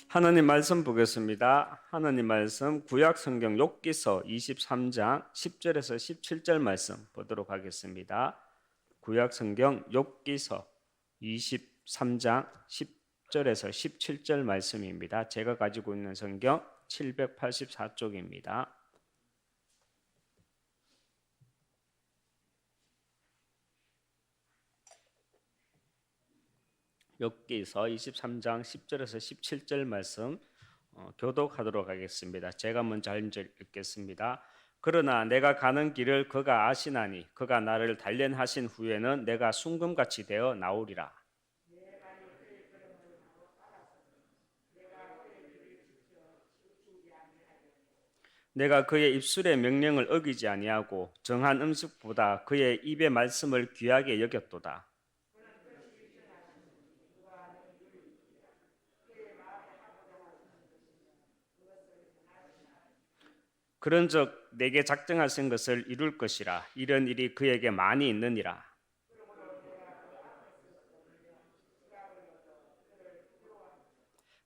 하나님 말씀 보겠습니다. 하나님 말씀 구약 성경 욥기서 23장 10절에서 17절 말씀 보도록 하겠습니다. 구약 성경 욥기서 23장 10절에서 17절 말씀입니다. 제가 가지고 있는 성경 784쪽입니다. 욥기서 23장 10절에서 17절 말씀 교독하도록 하겠습니다. 제가 먼저 한 절 읽겠습니다. 그러나 내가 가는 길을 그가 아시나니 그가 나를 단련하신 후에는 내가 순금같이 되어 나오리라. 내가 그의 입술의 명령을 어기지 아니하고 정한 음식보다 그의 입의 말씀을 귀하게 여겼도다. 그런즉 내게 작정하신 것을 이룰 것이라. 이런 일이 그에게 많이 있느니라.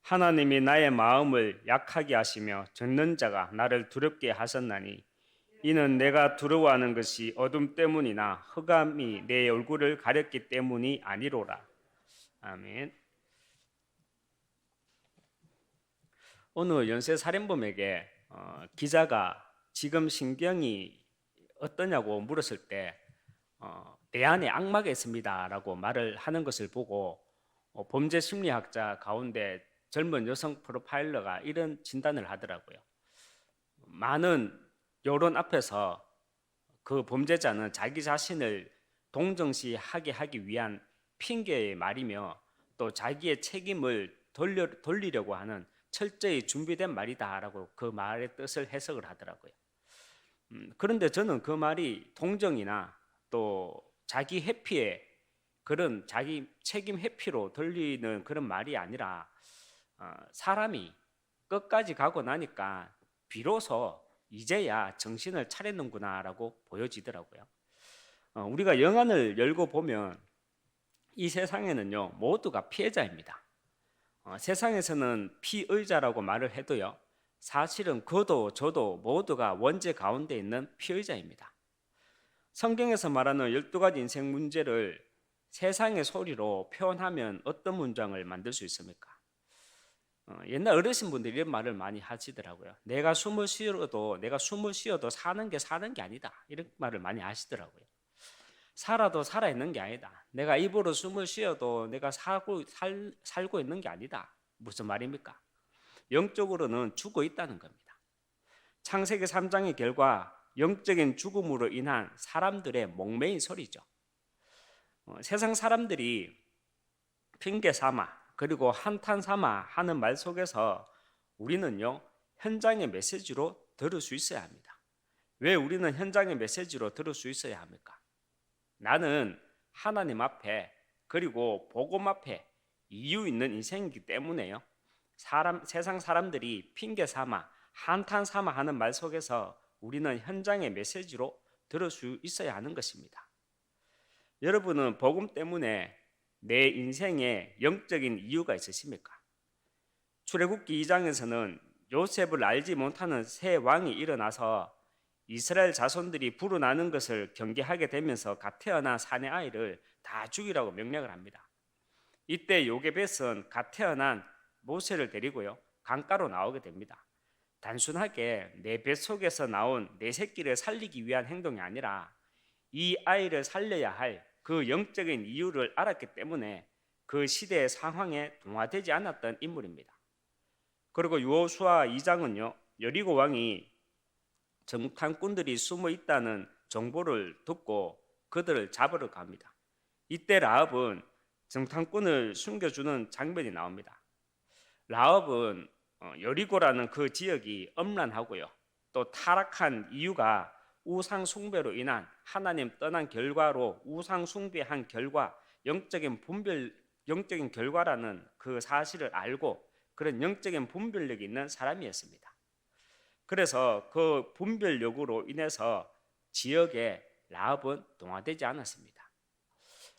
하나님이 나의 마음을 약하게 하시며 젖는 자가 나를 두렵게 하셨나니 이는 내가 두려워하는 것이 어둠 때문이나 흑암이 내 얼굴을 가렸기 때문이 아니로라. 아멘. 오늘 연쇄살인범에게 기자가 지금 신경이 어떠냐고 물었을 때 내 안에 악마가 있습니다라고 말을 하는 것을 보고 범죄 심리학자 가운데 젊은 여성 프로파일러가 이런 진단을 하더라고요. 많은 여론 앞에서 그 범죄자는 자기 자신을 동정시하게 하기 위한 핑계의 말이며 또 자기의 책임을 돌리려고 하는 철저히 준비된 말이다라고 그 말의 뜻을 해석을 하더라고요. 그런데 저는 그 말이 동정이나 또 자기 회피에 그런 자기 책임 회피로 돌리는 그런 말이 아니라 사람이 끝까지 가고 나니까 비로소 이제야 정신을 차렸는구나라고 보여지더라고요. 우리가 영안을 열고 보면 이 세상에는요 모두가 피해자입니다. 세상에서는 피의자라고 말을 해도요 사실은 그도 저도 모두가 원죄 가운데 있는 피의자입니다. 성경에서 말하는 12가지 인생 문제를 세상의 소리로 표현하면 어떤 문장을 만들 수 있습니까? 옛날 어르신분들이 이런 말을 많이 하시더라고요. 내가 숨을 쉬어도 사는 게 아니다. 이런 말을 많이 하시더라고요. 살아도 살아있는 게 아니다. 내가 입으로 숨을 쉬어도 내가 살고 있는 게 아니다. 무슨 말입니까? 영적으로는 죽어 있다는 겁니다. 창세기 3장의 결과 영적인 죽음으로 인한 사람들의 목매인 소리죠. 세상 사람들이 핑계 삼아 그리고 한탄 삼아 하는 말 속에서 우리는요 현장의 메시지로 들을 수 있어야 합니다. 왜 우리는 현장의 메시지로 들을 수 있어야 합니까? 나는 하나님 앞에 그리고 복음 앞에 이유 있는 인생이기 때문에요. 세상 사람들이 핑계 삼아 한탄 삼아 하는 말 속에서 우리는 현장의 메시지로 들을 수 있어야 하는 것입니다. 여러분은 복음 때문에 내 인생에 영적인 이유가 있으십니까? 출애굽기 2장에서는 요셉을 알지 못하는 새 왕이 일어나서 이스라엘 자손들이 불어나는 것을 경계하게 되면서 갓 태어난 사내 아이를 다 죽이라고 명령을 합니다. 이때 요게벳은 갓 태어난 모세를 데리고요 강가로 나오게 됩니다. 단순하게 내 뱃속에서 나온 내 새끼를 살리기 위한 행동이 아니라 이 아이를 살려야 할 그 영적인 이유를 알았기 때문에 그 시대의 상황에 동화되지 않았던 인물입니다. 그리고 여호수아 2장은요 여리고 왕이 정탐꾼들이 숨어 있다는 정보를 듣고 그들을 잡으러 갑니다. 이때 라합은 정탐꾼을 숨겨주는 장면이 나옵니다. 라합은 여리고라는 그 지역이 엄란하고요 또 타락한 이유가 우상 숭배로 인한 하나님 떠난 결과로 우상 숭배한 결과 영적인 결과라는 그 사실을 알고 그런 영적인 분별력이 있는 사람이었습니다. 그래서 그 분별력으로 인해서 지역에 라합은 동화되지 않았습니다.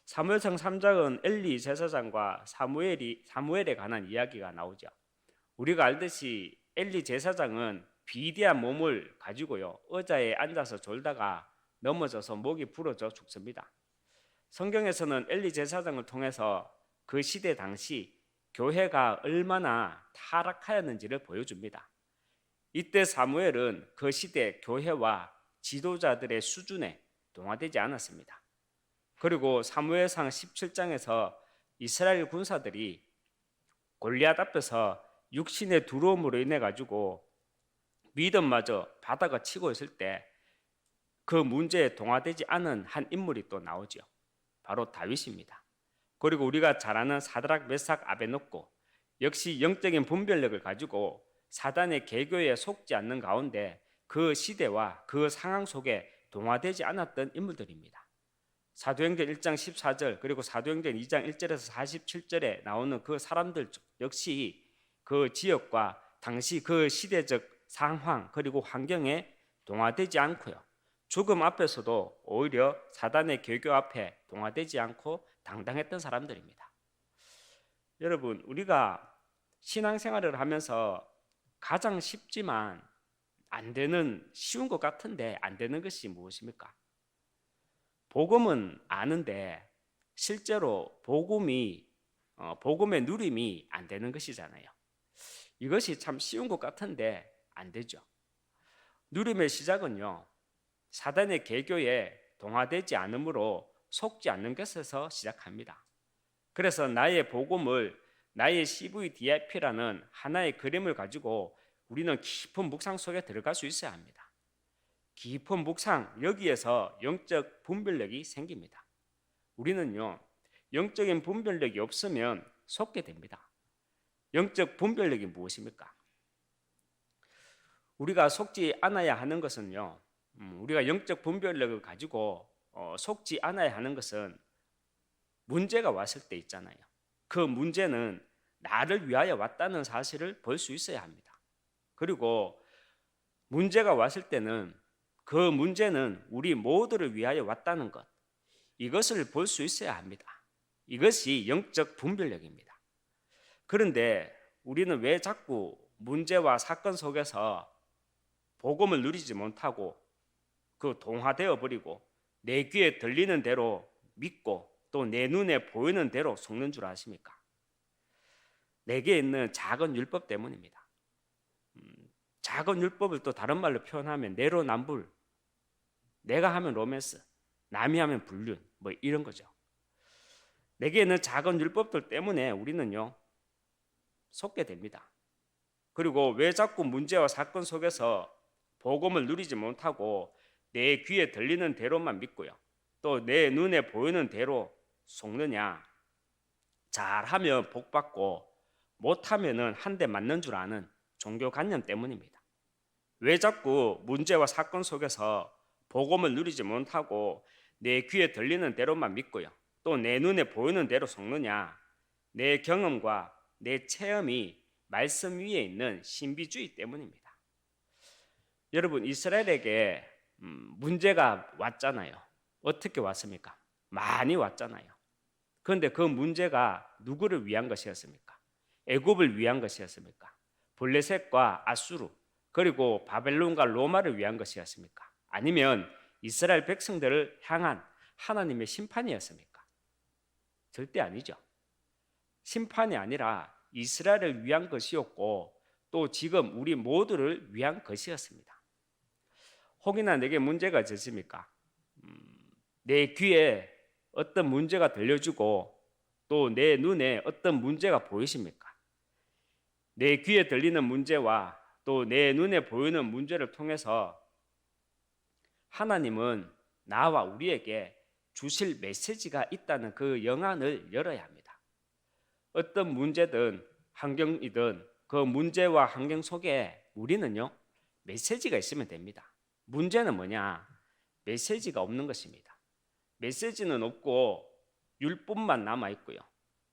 사무엘상 3장은 엘리 제사장과 사무엘에 관한 이야기가 나오죠. 우리가 알듯이 엘리 제사장은 비대한 몸을 가지고요, 의자에 앉아서 졸다가 넘어져서 목이 부러져 죽습니다. 성경에서는 엘리 제사장을 통해서 그 시대 당시 교회가 얼마나 타락하였는지를 보여줍니다. 이때 사무엘은 그 시대 교회와 지도자들의 수준에 동화되지 않았습니다. 그리고 사무엘상 17장에서 이스라엘 군사들이 골리앗 앞에서 육신의 두려움으로 인해 가지고 믿음마저 바다가 치고 있을 때 그 문제에 동화되지 않은 한 인물이 또 나오죠. 바로 다윗입니다. 그리고 우리가 잘 아는 사드락, 메삭, 아베노고, 역시 영적인 분별력을 가지고 사단의 계교에 속지 않는 가운데 그 시대와 그 상황 속에 동화되지 않았던 인물들입니다. 사도행전 1장 14절 그리고 사도행전 2장 1절에서 47절에 나오는 그 사람들 역시 그 지역과 당시 그 시대적 상황 그리고 환경에 동화되지 않고요, 죽음 앞에서도 오히려 사단의 계교 앞에 동화되지 않고 당당했던 사람들입니다. 여러분, 우리가 신앙생활을 하면서 가장 쉽지만 안 되는, 쉬운 것 같은데 안 되는 것이 무엇입니까? 복음은 아는데 실제로 복음의 누림이 안 되는 것이잖아요. 이것이 참 쉬운 것 같은데 안 되죠. 누림의 시작은요, 사단의 계교에 동화되지 않으므로 속지 않는 것에서 시작합니다. 그래서 나의 복음을, 나의 CVDIP라는 하나의 그림을 가지고 우리는 깊은 묵상 속에 들어갈 수 있어야 합니다. 깊은 묵상, 여기에서 영적 분별력이 생깁니다. 우리는요, 영적인 분별력이 없으면 속게 됩니다. 영적 분별력이 무엇입니까? 우리가 속지 않아야 하는 것은요, 우리가 영적 분별력을 가지고 속지 않아야 하는 것은 문제가 왔을 때 있잖아요. 그 문제는 나를 위하여 왔다는 사실을 볼 수 있어야 합니다. 그리고 문제가 왔을 때는 그 문제는 우리 모두를 위하여 왔다는 것, 이것을 볼 수 있어야 합니다. 이것이 영적 분별력입니다. 그런데 우리는 왜 자꾸 문제와 사건 속에서 복음을 누리지 못하고 그 동화되어 버리고 내 귀에 들리는 대로 믿고 또 내 눈에 보이는 대로 속는 줄 아십니까? 내게 있는 작은 율법 때문입니다. 작은 율법을 또 다른 말로 표현하면 내로남불, 내가 하면 로맨스, 남이 하면 불륜, 뭐 이런 거죠. 내게 있는 작은 율법들 때문에 우리는요, 속게 됩니다. 그리고 왜 자꾸 문제와 사건 속에서 복음을 누리지 못하고 내 귀에 들리는 대로만 믿고요, 또 내 눈에 보이는 대로 속느냐? 잘하면 복 받고 못하면은 한 대 맞는 줄 아는 종교관념 때문입니다. 왜 자꾸 문제와 사건 속에서 복음을 누리지 못하고 내 귀에 들리는 대로만 믿고요, 또 내 눈에 보이는 대로 속느냐? 내 경험과 내 체험이 말씀 위에 있는 신비주의 때문입니다. 여러분, 이스라엘에게 문제가 왔잖아요. 어떻게 왔습니까? 많이 왔잖아요. 그런데 그 문제가 누구를 위한 것이었습니까? 애굽을 위한 것이었습니까? 블레셋과 아수르 그리고 바벨론과 로마를 위한 것이었습니까? 아니면 이스라엘 백성들을 향한 하나님의 심판이었습니까? 절대 아니죠. 심판이 아니라 이스라엘을 위한 것이었고 또 지금 우리 모두를 위한 것이었습니다. 혹이나 내게 문제가 있으십니까? 내 귀에 어떤 문제가 들려주고 또 내 눈에 어떤 문제가 보이십니까? 내 귀에 들리는 문제와 또 내 눈에 보이는 문제를 통해서 하나님은 나와 우리에게 주실 메시지가 있다는 그 영안을 열어야 합니다. 어떤 문제든 환경이든 그 문제와 환경 속에 우리는요, 메시지가 있으면 됩니다. 문제는 뭐냐? 메시지가 없는 것입니다. 메시지는 없고 율법만 남아 있고요,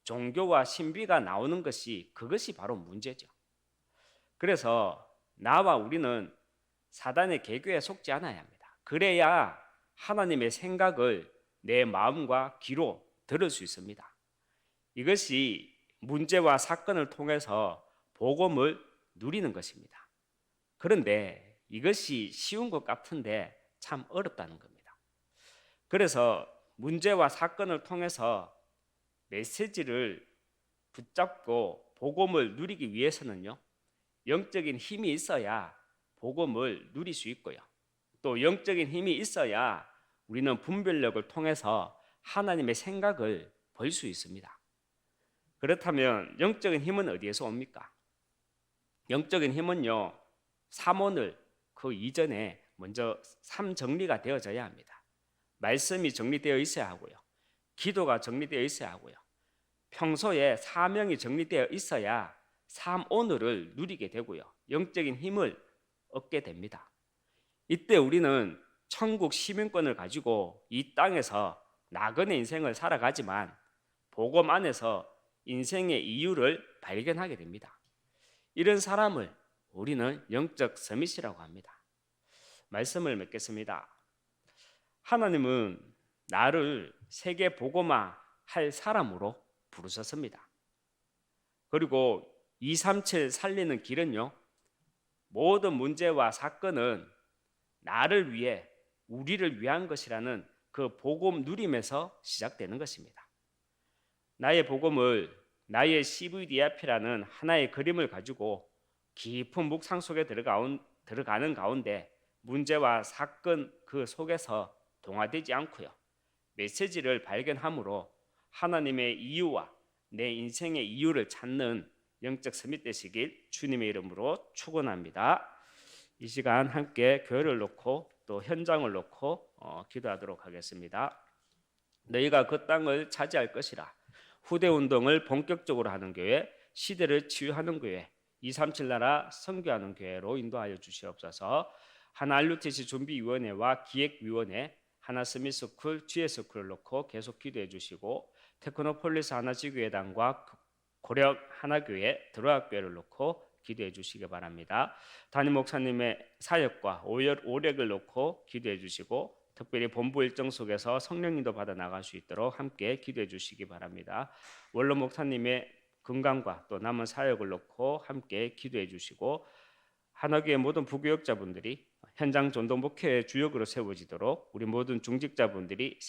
종교와 신비가 나오는 것이, 그것이 바로 문제죠. 그래서 나와 우리는 사단의 계교에 속지 않아야 합니다. 그래야 하나님의 생각을 내 마음과 귀로 들을 수 있습니다. 이것이 문제와 사건을 통해서 복음을 누리는 것입니다. 그런데 이것이 쉬운 것 같은데 참 어렵다는 겁니다. 그래서 문제와 사건을 통해서 메시지를 붙잡고 복음을 누리기 위해서는요, 영적인 힘이 있어야 복음을 누릴 수 있고요, 또 영적인 힘이 있어야 우리는 분별력을 통해서 하나님의 생각을 볼 수 있습니다. 그렇다면 영적인 힘은 어디에서 옵니까? 영적인 힘은요, 삼원을 그 이전에 먼저 삼정리가 되어져야 합니다. 말씀이 정리되어 있어야 하고요, 기도가 정리되어 있어야 하고요, 평소에 사명이 정리되어 있어야 삼오늘을 누리게 되고요, 영적인 힘을 얻게 됩니다. 이때 우리는 천국 시민권을 가지고 이 땅에서 나그네 인생을 살아가지만 복음 안에서 인생의 이유를 발견하게 됩니다. 이런 사람을 우리는 영적 서밋이라고 합니다. 말씀을 맺겠습니다. 하나님은 나를 세계 복음화 할 사람으로 부르셨습니다. 그리고 237 살리는 길은요, 모든 문제와 사건은 나를 위해, 우리를 위한 것이라는 그 복음 누림에서 시작되는 것입니다. 나의 복음을 나의 CVDIP라는 하나의 그림을 가지고 깊은 묵상 속에 들어가는 가운데 문제와 사건 그 속에서 동화되지 않고요, 메시지를 발견함으로 하나님의 이유와 내 인생의 이유를 찾는 영적 서밋 되시길 주님의 이름으로 축원합니다. 이 시간 함께 교회를 놓고 또 현장을 놓고 기도하도록 하겠습니다. 너희가 그 땅을 차지할 것이라. 후대 운동을 본격적으로 하는 교회, 시대를 치유하는 교회, 237 나라 선교하는 교회로 인도하여 주시옵소서. 하나 RUTC 준비위원회와 기획위원회, 하나 스미스쿨, GS쿨을 놓고 계속 기도해 주시고, 테크노폴리스 하나지교회당과 고려 하나교회, 드로아교회를 놓고 기도해 주시기 바랍니다. 담임 목사님의 사역과 오력을 놓고 기도해 주시고, 특별히 본부 일정 속에서 성령님도 받아 나갈 수 있도록 함께 기도해 주시기 바랍니다. 원로 목사님의 건강과 또 남은 사역을 놓고 함께 기도해 주시고, 하나교회 모든 부교역자분들이 현장 전도 목회의 주역으로 세워지도록, 우리 모든 중직자분들이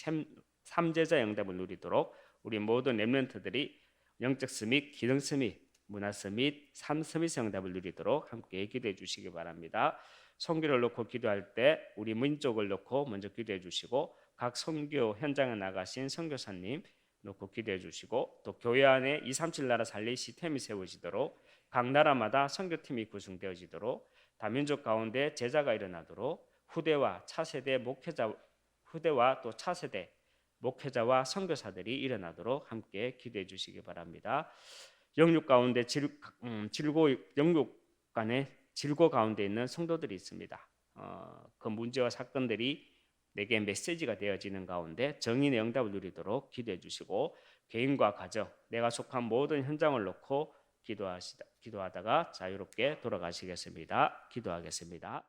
삼제자 영답을 누리도록, 우리 모든 렘넌트들이 영적 스밋, 기능 스밋, 문화 스밋, 삶 스밋 영답을 누리도록 함께 기도해 주시기 바랍니다. 선교를 놓고 기도할 때 우리 민족을 놓고 먼저 기도해 주시고, 각 선교 현장에 나가신 선교사님 놓고 기도해 주시고, 또 교회 안에 237 나라 살리 시스템이 세워지도록, 각 나라마다 선교팀이 구성되어지도록, 다민족 가운데 제자가 일어나도록, 후대와 차세대 목회자와 선교사들이 일어나도록 함께 기도해 주시기 바랍니다. 영육 가운데 영육 간의 질고 가운데 있는 성도들이 있습니다. 그 문제와 사건들이 내게 메시지가 되어지는 가운데 정인의 응답을 누리도록 기도해 주시고, 개인과 가정, 내가 속한 모든 현장을 놓고 기도하다가 자유롭게 돌아가시겠습니다. 기도하겠습니다.